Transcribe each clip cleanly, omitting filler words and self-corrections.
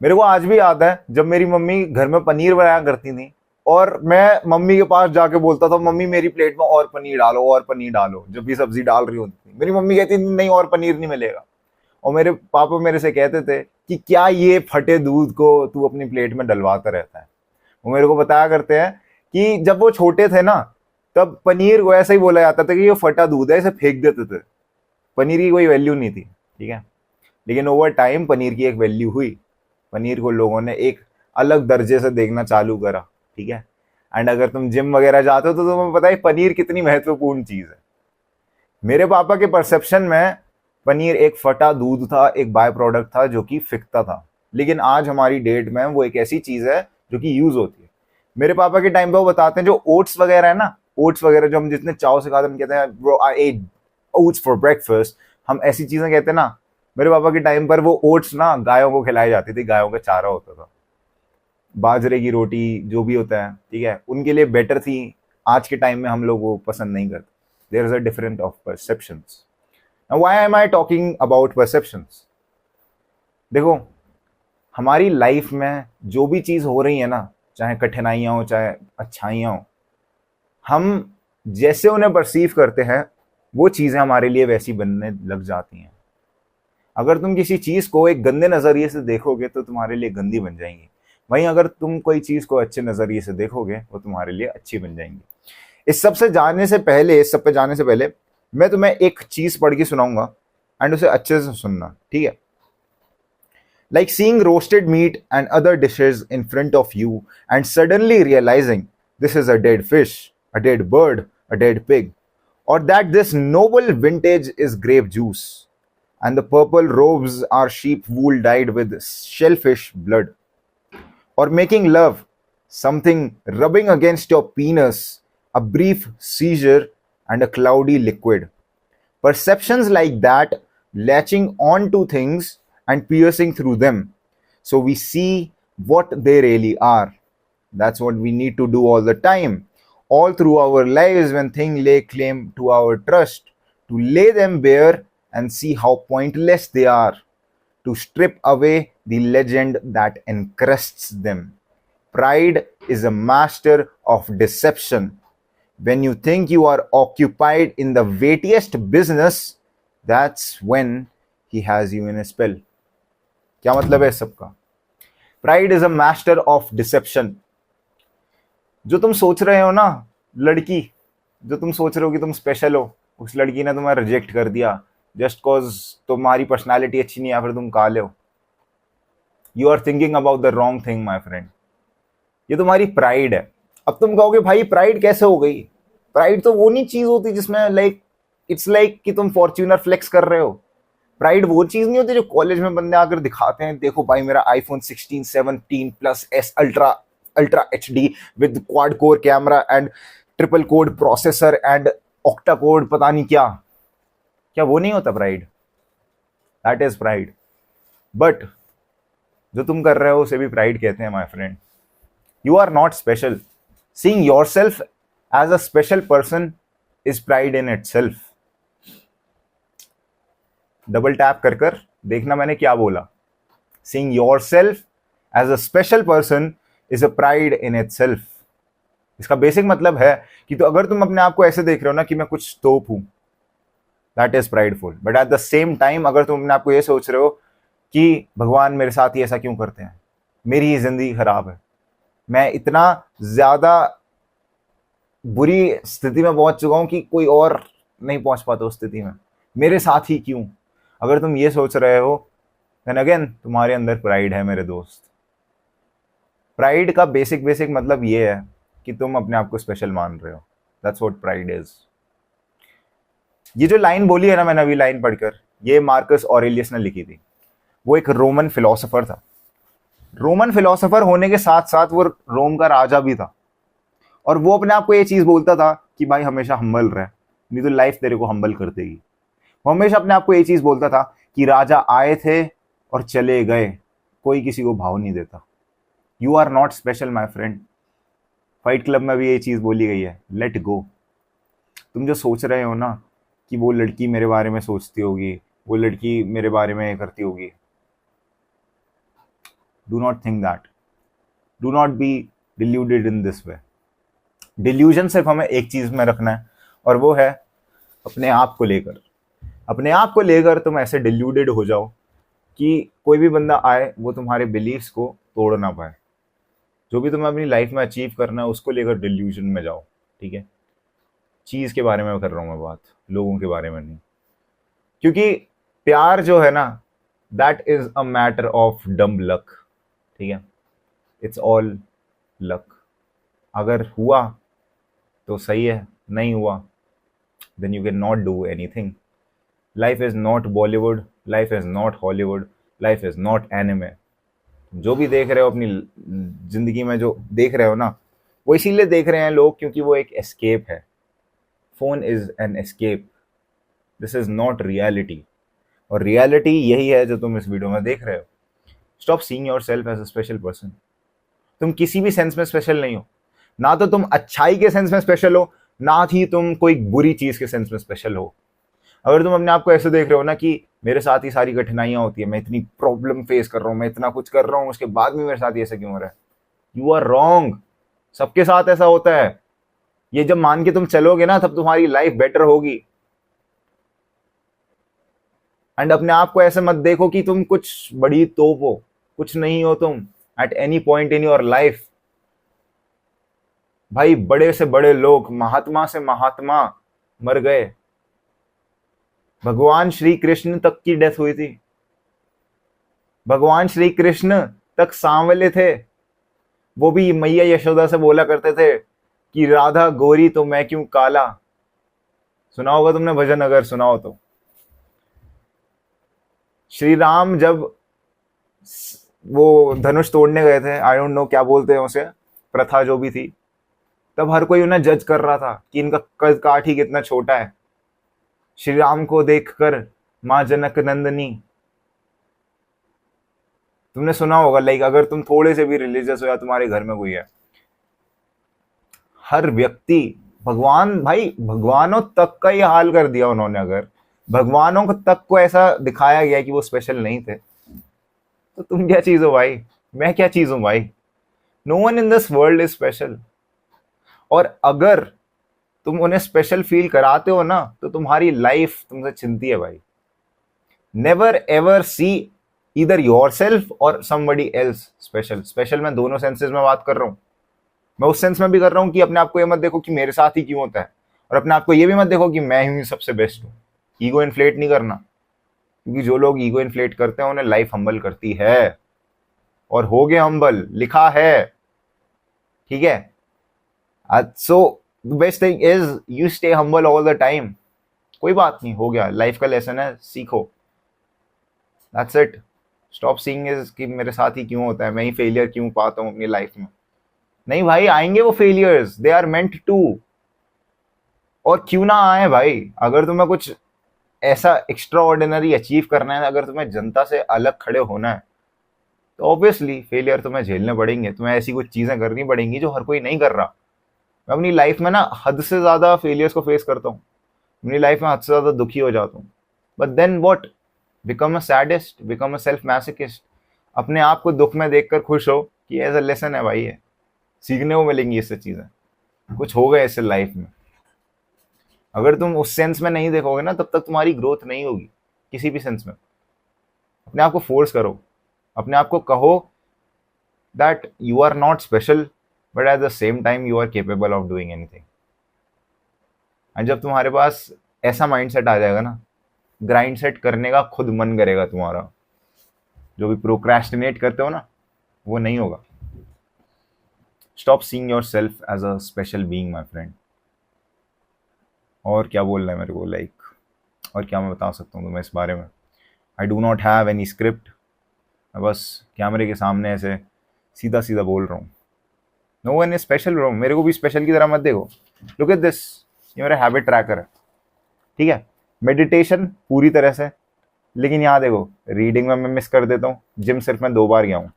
मेरे को आज भी याद है जब मेरी मम्मी घर में पनीर बनाया करती थी और मैं मम्मी के पास जाके बोलता था, मम्मी मेरी प्लेट में और पनीर डालो, और पनीर डालो। जब भी सब्जी डाल रही होती थी मेरी मम्मी कहती थी नहीं, और पनीर नहीं मिलेगा। और मेरे पापा मेरे से कहते थे कि क्या ये फटे दूध को तू अपनी प्लेट में डलवाता रहता है। वो मेरे को बताया करते हैं कि जब वो छोटे थे ना, तब पनीर को ऐसा ही बोला जाता था कि ये फटा दूध है, इसे फेंक देते थे। पनीर की कोई वैल्यू नहीं थी, ठीक है। लेकिन ओवर टाइम पनीर की एक वैल्यू हुई। पनीर को लोगों ने एक अलग दर्जे से देखना चालू करा, ठीक है। एंड अगर तुम जिम वगैरह जाते हो तो तुम्हें पता है पनीर कितनी महत्वपूर्ण चीज है। मेरे पापा के परसेप्शन में पनीर एक फटा दूध था, एक बाय प्रोडक्ट था जो कि फिकता था। लेकिन आज हमारी डेट में वो एक ऐसी चीज है जो कि यूज होती है। मेरे पापा के टाइम पे वो बताते हैं जो ओट्स वगैरह है ना, ओट्स वगैरह जो हम जितने चाव से खाते हैं, हम कहते हैं bro I ate oats for breakfast, हम ऐसी चीजें कहते हैं ना। मेरे पापा के टाइम पर वो ओट्स ना गायों को खिलाई जाती थी, गायों का चारा होता था, बाजरे की रोटी जो भी होता है, ठीक है, उनके लिए बेटर थी। आज के टाइम में हम लोग वो पसंद नहीं करते। There is a different of perceptions. Now why am I talking about perceptions? देखो, हमारी लाइफ में जो भी चीज हो रही है ना, चाहे कठिनाइयां हो चाहे अच्छाइयां हो, हम जैसे उन्हें परसीव करते हैं वो चीजें हमारे लिए वैसी बनने लग जाती हैं। अगर तुम किसी चीज को एक गंदे नजरिए से देखोगे तो तुम्हारे लिए गंदी बन जाएंगी। वहीं अगर तुम कोई चीज को अच्छे नजरिए से देखोगे वो तुम्हारे लिए अच्छी बन जाएंगी। इस सब पे जाने से पहले मैं तुम्हें एक चीज पढ़ के सुनाऊंगा एंड उसे अच्छे से सुनना, ठीक है। Like seeing roasted meat and other dishes in front of you and suddenly realizing this is a dead fish, a dead bird, a dead pig, or that this noble vintage is grape juice and the purple robes are sheep wool dyed with shellfish blood, or making love, something rubbing against your penis, a brief seizure, and a cloudy liquid. Perceptions like that, latching on to things and piercing through them. So we see what they really are. That's what we need to do all the time. All through our lives, when things lay claim to our trust, to lay them bare and see how pointless they are, to strip away the legend that encrusts them. Pride is a master of deception. When you think you are occupied in the weightiest business, that's when he has you in a spell. क्या मतलब है सबका? Pride is a master of deception. जो तुम सोच रहे हो ना, लड़की, जो तुम सोच रहे हो कि तुम स्पेशल हो, उस लड़की ने तुम्हें रिजेक्ट कर दिया जस्ट कॉज तुम्हारी पर्सनैलिटी अच्छी नहीं है, फिर तुम काले हो। You are thinking about the wrong thing my friend. ये तुम्हारी प्राइड है। अब तुम कहोगे भाई प्राइड कैसे हो गई? प्राइड तो वो नहीं चीज होती जिसमें इट्स लाइक कि तुम फॉर्च्यूनर फ्लेक्स कर रहे हो। प्राइड वो चीज नहीं होती जो कॉलेज में बंदे आकर दिखाते हैं, देखो भाई मेरा iPhone 16 17 plus S ultra ultra HD with quad core camera and triple code processor and octa code पता नहीं क्या। क्या वो नहीं होता pride? That is pride. But जो तुम कर रहे हो उसे भी प्राइड कहते हैं my friend. You are not special. Seeing yourself as a special person is pride in itself. Double tap कर कर देखना मैंने क्या बोला। Seeing yourself as a special person is a pride in itself. इसका बेसिक मतलब है कि तो अगर तुम अपने आप को ऐसे देख रहे हो ना कि मैं कुछ तोप हूं, that is prideful. But at the same time अगर तुम अपने आप को ये सोच रहे हो कि भगवान मेरे साथ ही ऐसा क्यों करते हैं, मेरी ही जिंदगी खराब है, मैं इतना ज्यादा बुरी स्थिति में पहुंच चुका हूं कि कोई और नहीं पहुंच पाता उस स्थिति में, मेरे साथ ही क्यों, अगर तुम ये सोच रहे हो देन अगेन तुम्हारे अंदर प्राइड है मेरे दोस्त। प्राइड का बेसिक मतलब ये है कि तुम अपने आप को स्पेशल मान रहे हो। That's what pride is. ये जो लाइन बोली है ना मैंने अभी लाइन पढ़कर, ये मार्कस ऑरेलियस ने लिखी थी। वो एक रोमन फिलोसोफर था। रोमन फिलोसोफर होने के साथ साथ वो रोम का राजा भी था। और वो अपने आप को ये चीज बोलता था कि भाई हमेशा हम्बल रहे, नहीं तो लाइफ तेरे को हम्बल कर देगी। वो हमेशा अपने आप को ये चीज बोलता था कि राजा आए थे और चले गए, कोई किसी को भाव नहीं देता। You are not special my friend. Fight club में भी ये चीज बोली गई है, लेट गो। तुम जो सोच रहे हो ना कि वो लड़की मेरे बारे में सोचती होगी, वो लड़की मेरे बारे में करती होगी, do not think that, do not be deluded in this way. Delusion सिर्फ हमें एक चीज में रखना है, और वो है अपने आप को लेकर। अपने आप को लेकर तुम ऐसे डिल्यूडेड हो जाओ कि कोई भी बंदा आए वो तुम्हारे बिलीव्स को तोड़ ना पाए। जो भी तुम्हें अपनी लाइफ में अचीव करना है उसको लेकर डिल्यूजन में जाओ, ठीक है। चीज के बारे में कर रहा हूं मैं बात, लोगों के बारे में नहीं। क्योंकि प्यार जो है ना, that is a matter of dumb luck, ठीक है। It's all luck. अगर हुआ तो सही है, नहीं हुआ then you can not do anything. Life is not Bollywood, life is not Hollywood, life is not anime. जो भी देख रहे हो अपनी जिंदगी में, जो देख रहे हो ना, वो इसीलिए देख रहे हैं लोग क्योंकि वो एक एस्केप है। Phone is an escape, this is not reality. और रियलिटी यही है जो तुम इस वीडियो में देख रहे हो। Stop seeing yourself as a special person. तुम किसी भी सेंस में स्पेशल नहीं हो। ना तो तुम अच्छाई के सेंस में स्पेशल हो, ना ही तुम कोई बुरी चीज के सेंस में स्पेशल हो। अगर तुम अपने आप को ऐसे देख रहे हो ना कि मेरे साथ ही सारी कठिनाइयां होती है, मैं इतनी प्रॉब्लम फेस कर रहा हूँ, मैं इतना कुछ कर रहा हूँ, उसके बाद भी मेरे साथ ये ऐसा क्यों हो रहा है, यू आर रॉन्ग। सबके साथ ऐसा होता है। ये जब मान के तुम चलोगे ना, तब तुम्हारी लाइफ बेटर होगी। एंड अपने आप को ऐसे मत देखो कि तुम कुछ बड़ी तोप हो, कुछ नहीं हो तुम at any point in your life. भाई बड़े से बड़े लोग, महात्मा से महात्मा मर गए। भगवान श्री कृष्ण तक की डेथ हुई थी। भगवान श्री कृष्ण तक सांवले थे। वो भी मैया यशोदा से बोला करते थे कि राधा गोरी तो मैं क्यों काला। सुना होगा तुमने भजन, अगर सुना हो तो। श्री राम जब वो धनुष तोड़ने गए थे, आई डोंट नो क्या बोलते हैं उसे, प्रथा जो भी थी, तब हर कोई उन्हें जज कर रहा था कि इनका कद काठ ही कितना छोटा है। श्री राम को देखकर मां जनक नंदनी, तुमने सुना होगा, लाइक अगर तुम थोड़े से भी रिलीजियस हो या तुम्हारे घर में कोई है, हर व्यक्ति, भगवान, भाई भगवानों तक का ये हाल कर दिया उन्होंने। अगर भगवानों को तक को ऐसा दिखाया गया कि वो स्पेशल नहीं थे, तो तुम क्या चीज हो भाई, मैं क्या चीज हूं भाई। No one in this world is special. और अगर तुम उन्हें स्पेशल फील कराते हो ना, तो तुम्हारी लाइफ तुमसे चिंती है भाई। Never ever see either yourself और समबडी एल्स स्पेशल। स्पेशल मैं दोनों सेंसेस में बात कर रहा हूं। मैं उस सेंस में भी कर रहा हूं कि अपने आप को ये मत देखो कि मेरे साथ ही क्यों होता है, और अपने आप को ये भी मत देखो कि मैं ही सबसे बेस्ट हूं। ईगो इन्फ्लेट नहीं करना, क्योंकि जो लोग ईगो इन्फ्लेट करते हैं उन्हें लाइफ हम्बल करती है, और हो गए हम्बल, लिखा है, ठीक है। So the best thing is you stay humble all the time. कोई बात नहीं, हो गया, लाइफ का लेसन है, सीखो, that's it. Stop seeing is कि मेरे साथ ही क्यों होता है, मैं ही फेलियर क्यों पाता हूं अपनी लाइफ में। नहीं भाई, आएंगे वो failures, they are meant to. और क्यों ना आए भाई, अगर तुम्हें कुछ ऐसा एक्स्ट्रा ऑर्डिनरी अचीव करना है, अगर तुम्हें जनता से अलग खड़े होना है, तो ऑब्वियसली फेलियर तुम्हें झेलने पड़ेंगे। तुम्हें ऐसी कुछ चीजें करनी पड़ेंगी जो हर कोई नहीं कर रहा। मैं अपनी लाइफ में ना हद से ज्यादा फेलियर्स को फेस करता हूँ, अपनी लाइफ में हद से ज्यादा दुखी हो जाता हूँ। But then what, become a sadist, become a self masochist. अपने आप को दुख में देखकर खुश हो कि एज अ लेसन है भाई, ये सीखने को मिलेंगी इससे चीजें, कुछ होगा इससे लाइफ में। अगर तुम उस सेंस में नहीं देखोगे ना, तब तक तुम्हारी ग्रोथ नहीं होगी किसी भी सेंस में। अपने आप को फोर्स करो, अपने आप को कहो that you are not special, but at the same time you are capable of doing anything. And जब तुम्हारे पास ऐसा माइंडसेट आ जाएगा ना, ग्राइंड सेट करने का खुद मन करेगा तुम्हारा। जो भी प्रोक्रेस्टिनेट करते हो ना, वो नहीं होगा। Stop seeing yourself as a special being my friend. और क्या बोलना है मेरे को, लाइक और क्या मैं बता सकता हूँ तुम्हें इस बारे में। I do not have any script. मैं बस कैमरे के सामने ऐसे सीधा सीधा बोल रहा हूँ। No one is special bro, मेरे को भी स्पेशल की तरह मत देखो। लुक एट दिस, ये मेरा हैबिट ट्रैकर है, ठीक है। मेडिटेशन पूरी तरह से, लेकिन यहाँ देखो, रीडिंग में मैं मिस कर देता हूँ। जिम सिर्फ मैं 2 बार गया हूँ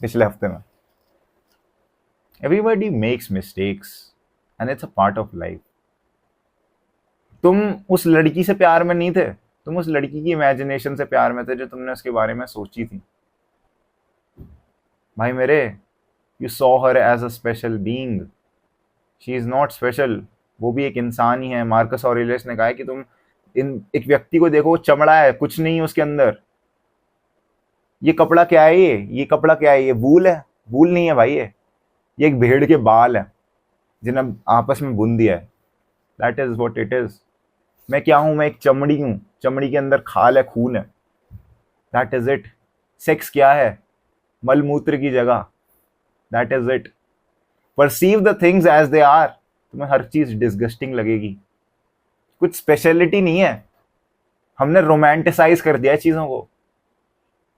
पिछले हफ्ते में। Everybody makes mistakes and it's a part of life. तुम उस लड़की से प्यार में नहीं थे, तुम उस लड़की की इमेजिनेशन से प्यार में थे जो तुमने उसके बारे में सोची थी। भाई मेरे, you saw her as a special being, she is not special, वो भी एक इंसान ही है। मार्कस ऑरेलियस ने कहा है कि तुम इन एक व्यक्ति को देखो, वो चमड़ा है, कुछ नहीं है उसके अंदर। ये कपड़ा क्या है, ये कपड़ा क्या है, ये वूल है? वूल नहीं है भाई, ये एक भेड़ के बाल है जिन्हें आपस में बुन दिया है। That is what it is. मैं क्या हूं? मैं एक चमड़ी हूं, चमड़ी के अंदर खाल है, खून है। That is it. सेक्स क्या है? मलमूत्र की जगह। That is it. Perceive the things as they are. तुम्हें हर चीज डिस्गस्टिंग लगेगी, कुछ स्पेशलिटी नहीं है। हमने रोमांटिसाइज कर दिया है चीजों को,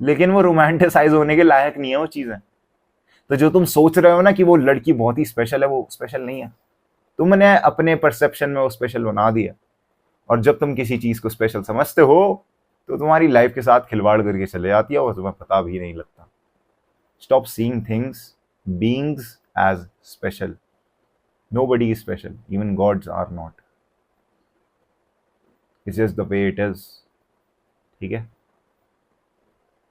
लेकिन वो रोमांटिसाइज होने के लायक नहीं है वो चीजें। तो जो तुम सोच रहे हो ना कि वो लड़की बहुत ही स्पेशल है, वो स्पेशल नहीं है। तुमने अपने परसेप्शन में वो स्पेशल बना दिया। और जब तुम किसी चीज को स्पेशल समझते हो तो तुम्हारी लाइफ के साथ खिलवाड़ करके चले जाती है और तुम्हें पता भी नहीं लगता। Stop seeing things, beings as special. Nobody is special, even gods are not. It's just the way it is. ठीक है?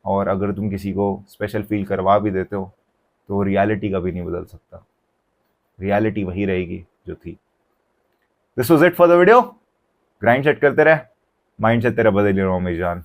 और अगर तुम किसी को स्पेशल फील करवा भी देते हो तो वो रियलिटी कभी नहीं बदल सकता। रियलिटी वही रहेगी जो थी। This was it for the video. Grind set करते रहे, माइंड सेट तेरा बदल ही रहा हूँ मेरी जान।